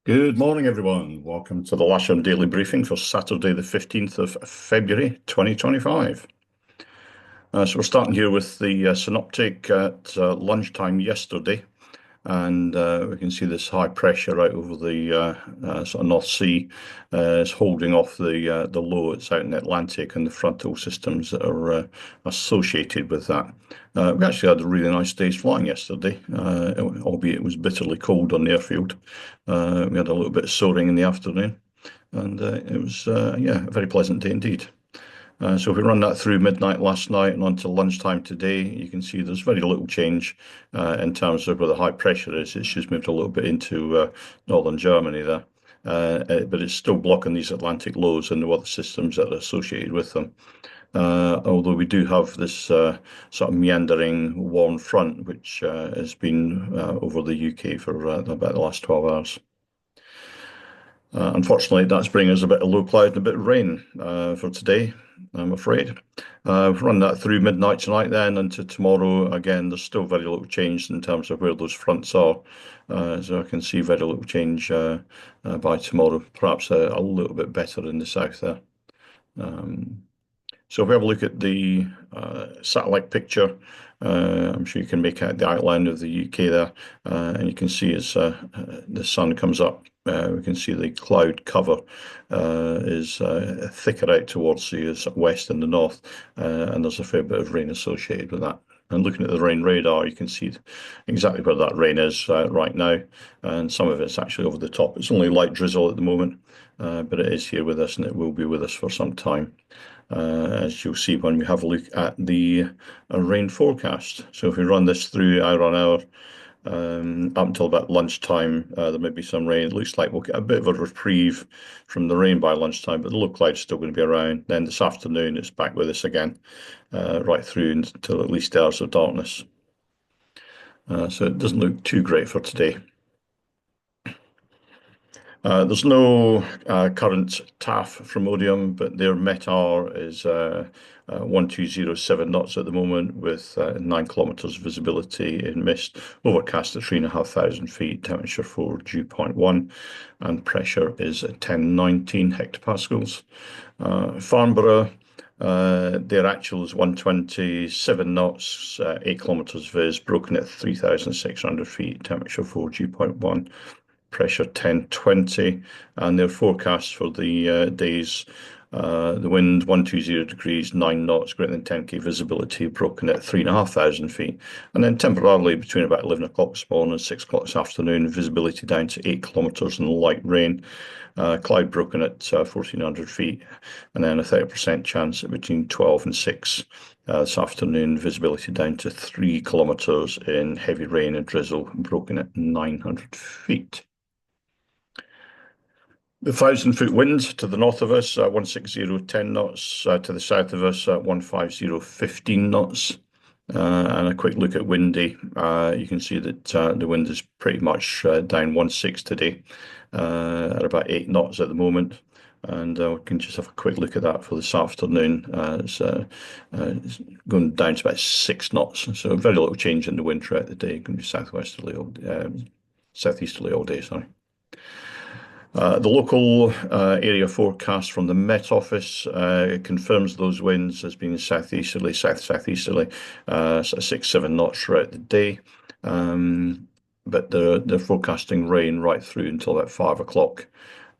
Good morning, everyone. Welcome to the Lasham Daily Briefing for Saturday, the 15th of February, 2025. So we're starting here with the synoptic at lunchtime yesterday, and we can see this high pressure out over the sort of North Sea is holding off the low. It's out in the Atlantic and the frontal systems that are associated with that. We actually had a really nice day's flying yesterday, albeit it was bitterly cold on the airfield. We had a little bit of soaring in the afternoon, and it was yeah, a very pleasant day indeed. So if we run that through midnight last night and onto lunchtime today, you can see there's very little change in terms of where the high pressure is. It's just moved a little bit into northern Germany there. But it's still blocking these Atlantic lows and the weather systems that are associated with them. Although we do have this sort of meandering warm front, which has been over the UK for about the last 12 hours. Unfortunately, that's bringing us a bit of low cloud and a bit of rain for today, I'm afraid. Run that through midnight tonight then into tomorrow. Again, there's still very little change in terms of where those fronts are. So I can see very little change by tomorrow, perhaps a little bit better in the south there. So if we have a look at the satellite picture, I'm sure you can make out the outline of the UK there, and you can see as the sun comes up, we can see the cloud cover is thicker out towards the west and the north, and there's a fair bit of rain associated with that. And looking at the rain radar, you can see exactly where that rain is right now, and some of it's actually over the top. It's only light drizzle at the moment, but it is here with us, and it will be with us for some time. As you'll see when we have a look at the rain forecast. So if we run this through hour on hour, up until about lunchtime, there may be some rain. It looks like we'll get a bit of a reprieve from the rain by lunchtime, but the low cloud's still going to be around. Then this afternoon, it's back with us again, right through until at least hours of darkness. So it doesn't look too great for today. There's no current TAF from Odium, but their METAR is 1207 knots at the moment with 9 kilometers visibility in mist, overcast at 3,500 feet, temperature for dew point 1, and pressure is at 1019 hectopascals. Farnborough, their actual is 127 knots, 8 kilometers vis, broken at 3,600 feet, temperature for dew point 1. Pressure 1020, and their forecast for the days, the wind 120 degrees, 9 knots, greater than 10k visibility, broken at 3,500 feet, and then temporarily between about 11 o'clock this morning and 6 o'clock this afternoon, visibility down to 8 kilometers and light rain. Cloud broken at 1,400 feet, and then a 30% chance at between 12 and 6 this afternoon, visibility down to 3 kilometers in heavy rain and drizzle, broken at 900 feet. The 1,000-foot wind to the north of us, 160, 10 knots. To the south of us, 150, 15 knots. And a quick look at windy. You can see that the wind is pretty much down 1/6 today, at about 8 knots at the moment. And we can just have a quick look at that for this afternoon. It's going down to about 6 knots. So very little change in the wind throughout the day. It can be southeasterly all day, sorry. The local area forecast from the Met Office confirms those winds as being southeasterly, southeasterly, sort of 6-7 knots throughout the day. But they're forecasting rain right through until about 5 o'clock.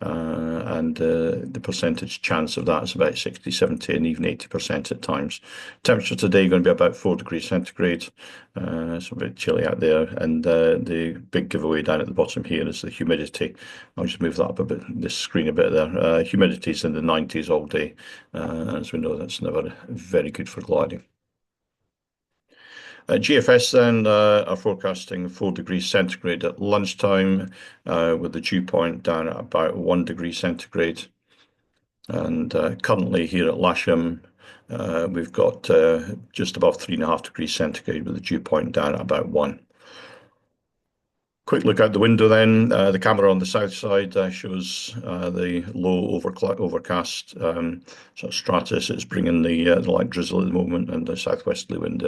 And the percentage chance of that is about 60, 70, and even 80% at times. Temperature today going to be about 4 degrees centigrade, so a bit chilly out there. And the big giveaway down at the bottom here is the humidity. I'll just move that up a bit, this screen a bit there. Humidity is in the 90s all day. As we know, that's never very good for gliding. GFS then are forecasting 4 degrees centigrade at lunchtime, with the dew point down at about 1 degree centigrade. And currently here at Lasham, we've got just above 3.5 degrees centigrade with the dew point down at about 1. Quick look out the window then. The camera on the south side shows the low overcast sort of stratus. It's bringing the light drizzle at the moment, and the southeasterly wind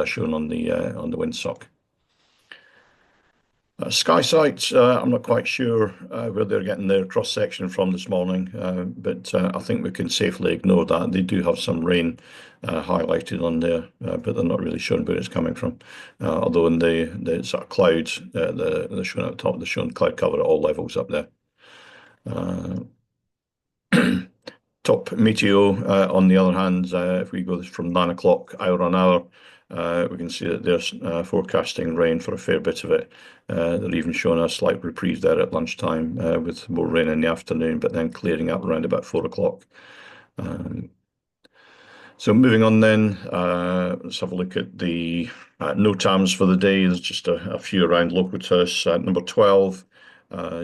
shown on the windsock. Sky sites, I'm not quite sure where they're getting their cross section from this morning, but I think we can safely ignore that. They do have some rain highlighted on there, but they're not really showing where it's coming from. Although in the sort of clouds, they're showing at the top, they're showing cloud cover at all levels up there. Uh, Top meteo, on the other hand, if we go from 9 o'clock hour on hour, we can see that they're forecasting rain for a fair bit of it. They're even showing a slight reprieve there at lunchtime with more rain in the afternoon, but then clearing up around about 4 o'clock. Um, so moving on then, let's have a look at the NOTAMs for the day. There's just a few around local to us. Number 12,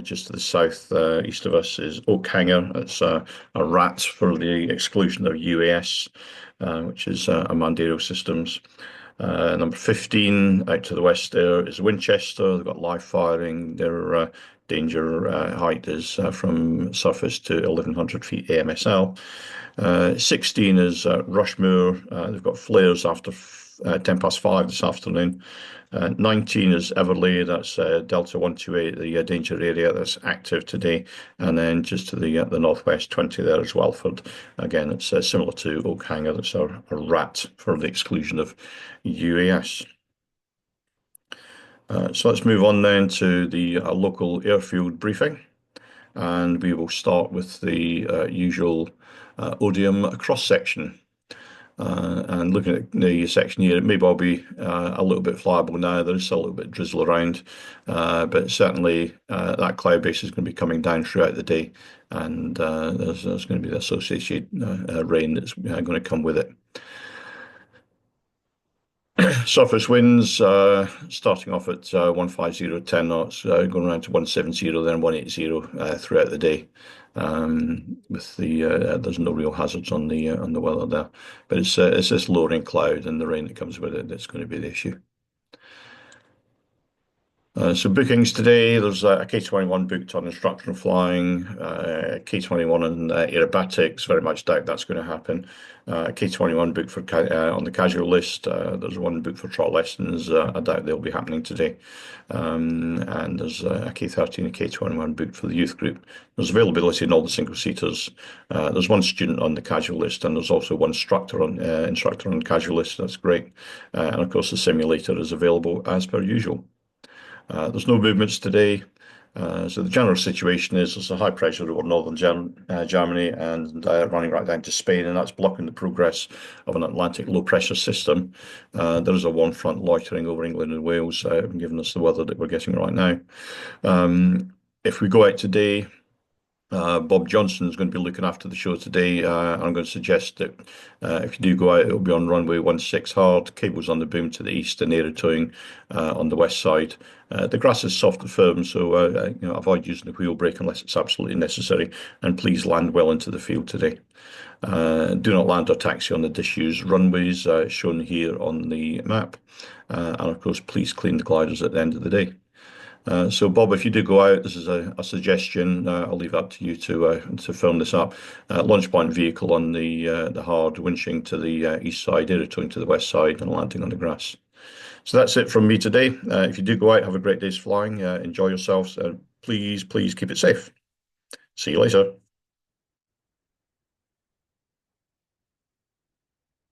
just to the south east of us, is Oak Hanger. It's a rat for the exclusion of UAS, which is Mandero Systems. Number 15, out to the west there, is Winchester. They've got live firing. Their danger height is from surface to 1100 feet AMSL. 16 is Rushmore. They've got flares after 10 past 5 this afternoon. 19 is Everley. That's Delta 128, the danger area that's active today. And then just to the northwest, 20 there as Welford. Again, it's similar to Oak Hanger. That's a rat for the exclusion of UAS. So let's move on then to the local airfield briefing. And we will start with the usual Odium cross section. And looking at the section here, it may well be a little bit flyable now. There's still a little bit of drizzle around, but certainly that cloud base is going to be coming down throughout the day, and there's going to be the associated rain that's going to come with it. Surface winds starting off at 150, 10 knots, going around to 170, then 180 throughout the day. With there's no real hazards on the weather there, but it's this lowering cloud and the rain that comes with it that's going to be the issue. So bookings today, there's a K21 booked on instructional flying, K21 on aerobatics, very much doubt that's going to happen. K21 booked for on the casual list. There's one booked for trial lessons. I doubt they'll be happening today. And there's a K13 and K21 booked for the youth group. There's availability in all the single seaters. There's one student on the casual list, and there's also one instructor on the casual list. That's great. And of course, the simulator is available as per usual. There's no movements today. So the general situation is there's a high pressure over northern Germany and running right down to Spain, and that's blocking the progress of an Atlantic low pressure system. There is a warm front loitering over England and Wales, giving us the weather that we're getting right now. If we go out today, Bob Johnson is going to be looking after the show today. I'm going to suggest that if you do go out, it'll be on runway 16 hard, cables on the boom to the east and aero towing on the west side. The grass is soft and firm, so avoid using the wheel brake unless it's absolutely necessary, and please land well into the field today. Do not land or taxi on the disused runways shown here on the map. And of course, please clean the gliders at the end of the day. So, Bob, if you do go out, this is a suggestion. I'll leave that to you to film this up. Launch point vehicle on the hard, winching to the east side, aerotowing to the west side, and landing on the grass. So that's it from me today. If you do go out, have a great day's flying. Enjoy yourselves. Please keep it safe. See you later.